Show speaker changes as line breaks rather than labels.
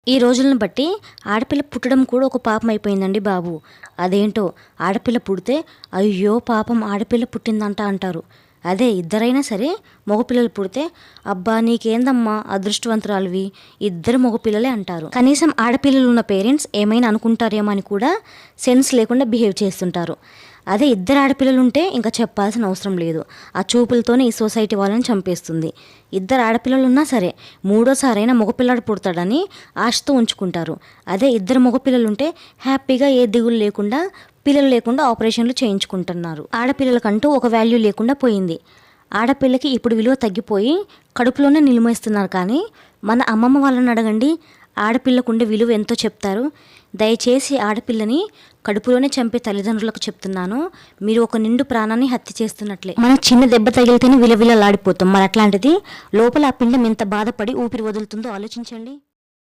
ఈ రోజులను బట్టి ఆడపిల్ల పుట్టడం కూడా ఒక పాపం అయిపోయిందండి బాబు. అదేంటో ఆడపిల్ల పుడితే అయ్యో పాపం ఆడపిల్ల పుట్టిందంట అంటారు. అదే ఇద్దరైనా సరే మగపిల్లలు పుడితే అబ్బా నీకేందమ్మా అదృష్టవంతురాలివి, ఇద్దరు మగపిల్లలే అంటారు. కనీసం ఆడపిల్లలు ఉన్న పేరెంట్స్ ఏమైనా అనుకుంటారేమో అని కూడా సెన్స్ లేకుండా బిహేవ్ చేస్తుంటారు. అదే ఇద్దరు ఆడపిల్లలు ఉంటే ఇంకా చెప్పాల్సిన అవసరం లేదు. ఆ చూపులతోనే ఈ సొసైటీ వాళ్ళని చంపేస్తుంది. ఇద్దరు ఆడపిల్లలు ఉన్నా సరే మూడోసారైనా మగపిల్లాడు పుడతాడని ఆశతో ఉంచుకుంటారు. అదే ఇద్దరు మగపిల్లలు ఉంటే హ్యాపీగా ఏ దిగులు లేకుండా పిల్లలు లేకుండా ఆపరేషన్లు చేయించుకుంటున్నారు. ఆడపిల్లలకంటూ ఒక వాల్యూ లేకుండా పోయింది. ఆడపిల్లకి ఇప్పుడు విలువ తగ్గిపోయి కడుపులోనే నిలిమేస్తున్నారు. కానీ మన అమ్మమ్మ వాళ్ళని అడగండి, ఆడపిల్లకుండే విలువ ఎంతో చెప్తారు. దయచేసి ఆడపిల్లని కడుపులోనే చంపే తల్లిదండ్రులకు చెప్తున్నాను, మీరు ఒక నిండు ప్రాణాన్ని హత్య చేస్తున్నట్లే. మనం చిన్న దెబ్బ తగిలితేనే విలవిలలాడిపోతాం. మరి అట్లాంటిది లోపల ఆ పిండం ఎంత బాధపడి ఊపిరి వదులుతుందో ఆలోచించండి.